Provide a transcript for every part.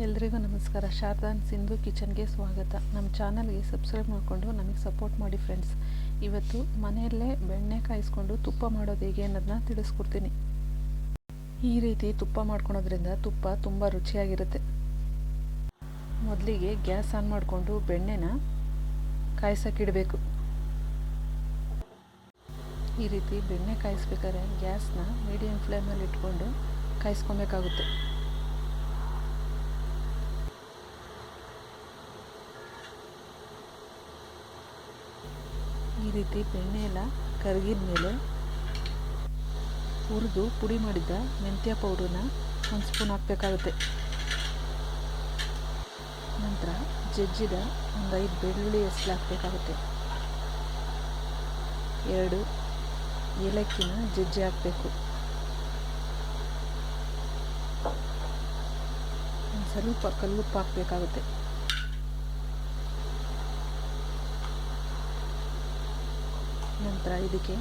ಎಲ್ರಿಗೂ ನಮಸ್ಕಾರ. ಶಾರದಾನ್ ಸಿಂಧು ಕಿಚನ್ಗೆ ಸ್ವಾಗತ. ನಮ್ಮ ಚಾನಲ್ಗೆ ಸಬ್ಸ್ಕ್ರೈಬ್ ಮಾಡಿಕೊಂಡು ನಮಗೆ ಸಪೋರ್ಟ್ ಮಾಡಿ ಫ್ರೆಂಡ್ಸ್. ಇವತ್ತು ಮನೆಯಲ್ಲೇ ಬೆಣ್ಣೆ ಕಾಯಿಸ್ಕೊಂಡು ತುಪ್ಪ ಮಾಡೋದು ಹೇಗೆ ಅನ್ನೋದನ್ನ ತಿಳಿಸ್ಕೊಡ್ತೀನಿ. ಈ ರೀತಿ ತುಪ್ಪ ಮಾಡ್ಕೊಳೋದ್ರಿಂದ ತುಪ್ಪ ತುಂಬ ರುಚಿಯಾಗಿರುತ್ತೆ. ಮೊದಲಿಗೆ ಗ್ಯಾಸ್ ಆನ್ ಮಾಡಿಕೊಂಡು ಬೆಣ್ಣೆನ ಕಾಯಿಸೋಕ್ಕಿಡಬೇಕು. ಈ ರೀತಿ ಬೆಣ್ಣೆ ಕಾಯಿಸ್ಬೇಕಾದ್ರೆ ಗ್ಯಾಸ್ನ ಮೀಡಿಯಮ್ ಫ್ಲೇಮಲ್ಲಿ ಇಟ್ಕೊಂಡು ಕಾಯಿಸ್ಕೊಬೇಕಾಗುತ್ತೆ. ಈ ರೀತಿ ಬೆಣ್ಣೆ ಎಲ್ಲ ಕರಗಿದ ಮೇಲೆ ಹುರಿದು ಪುಡಿ ಮಾಡಿದ್ದ ಮೆಂತ್ಯ ಪೌಡ್ರನ್ನ 1 ಸ್ಪೂನ್ ಹಾಕಬೇಕಾಗುತ್ತೆ. ನಂತರ ಜಜ್ಜಿದ 5 ಬೆಳ್ಳುಳ್ಳಿ ಹೆಸರು ಹಾಕಬೇಕಾಗುತ್ತೆ. 2 ಏಲಕ್ಕಿನ ಜಜ್ಜಿ ಹಾಕಬೇಕು. ಸ್ವಲ್ಪ ಕಲ್ಲುಪ್ಪು ಹಾಕಬೇಕಾಗುತ್ತೆ. ನಂತರ ಇದಕ್ಕೆ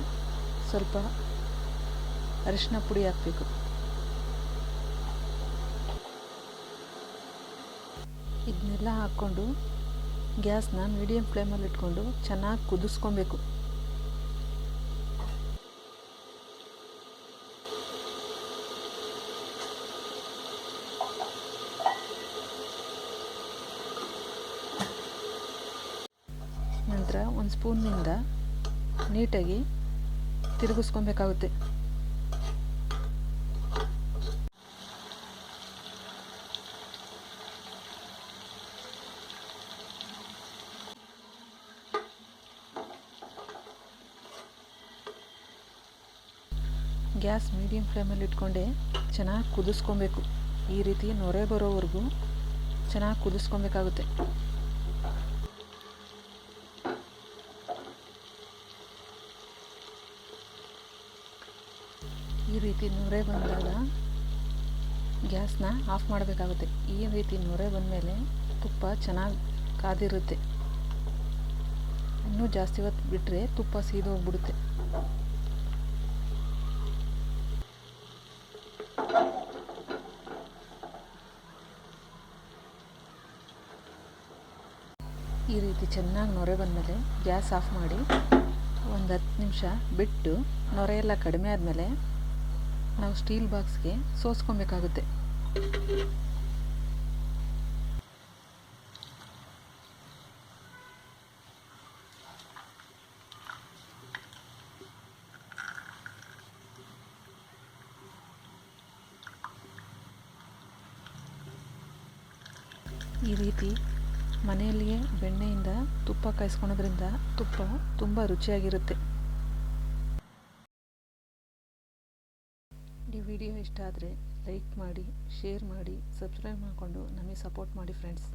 ಸ್ವಲ್ಪ ಅರಿಶಿನ ಪುಡಿ ಹಾಕಬೇಕು. ಇದನ್ನೆಲ್ಲ ಹಾಕ್ಕೊಂಡು ಗ್ಯಾಸ್ನ ಮೀಡಿಯಮ್ ಫ್ಲೇಮಲ್ಲಿ ಇಟ್ಕೊಂಡು ಚೆನ್ನಾಗಿ ಕುದಿಸ್ಕೊಬೇಕು. ನಂತರ 1 ಸ್ಪೂನ್ನಿಂದ ನೀಟಾಗಿ ತಿರುಗಿಸ್ಕೊಬೇಕಾಗುತ್ತೆ. ಗ್ಯಾಸ್ ಮೀಡಿಯಮ್ ಫ್ಲೇಮಲ್ಲಿ ಇಟ್ಕೊಂಡೆ ಚೆನ್ನಾಗಿ ಕುದಿಸ್ಕೊಬೇಕು. ಈ ರೀತಿ ನೊರೆ ಬರೋವರೆಗೂ ಚೆನ್ನಾಗಿ ಕುದಿಸ್ಕೊಬೇಕಾಗುತ್ತೆ. ಈ ರೀತಿ ನೊರೆ ಬಂದಾಗ ಗ್ಯಾಸ್ನ ಆಫ್ ಮಾಡಬೇಕಾಗುತ್ತೆ. ಈ ರೀತಿ ನೊರೆ ಬಂದಮೇಲೆ ತುಪ್ಪ ಚೆನ್ನಾಗಿ ಕಾದಿರುತ್ತೆ. ಇನ್ನೂ ಜಾಸ್ತಿ ಹೊತ್ತು ಬಿಟ್ಟರೆ ತುಪ್ಪ ಸೀದೋಗ್ಬಿಡುತ್ತೆ. ಈ ರೀತಿ ಚೆನ್ನಾಗಿ ನೊರೆ ಬಂದಮೇಲೆ ಗ್ಯಾಸ್ ಆಫ್ ಮಾಡಿ 10 ನಿಮಿಷ ಬಿಟ್ಟು ನೊರೆ ಎಲ್ಲ ಕಡಿಮೆ ಆದಮೇಲೆ ನಾವು ಸ್ಟೀಲ್ ಬಾಕ್ಸ್ಗೆ ಸೋಸ್ಕೊಬೇಕಾಗುತ್ತೆ. ಈ ರೀತಿ ಮನೆಯಲ್ಲಿಯೇ ಬೆಣ್ಣೆಯಿಂದ ತುಪ್ಪ ಕಾಯಿಸ್ಕೊಳೋದ್ರಿಂದ ತುಪ್ಪ ತುಂಬ ರುಚಿಯಾಗಿರುತ್ತೆ. ಈ ವಿಡಿಯೋ ಇಷ್ಟ ಆದರೆ ಲೈಕ್ ಮಾಡಿ, ಶೇರ್ ಮಾಡಿ, ಸಬ್ಸ್ಕ್ರೈಬ್ ಮಾಡಿಕೊಂಡು ನಮಗೆ ಸಪೋರ್ಟ್ ಮಾಡಿ ಫ್ರೆಂಡ್ಸ್.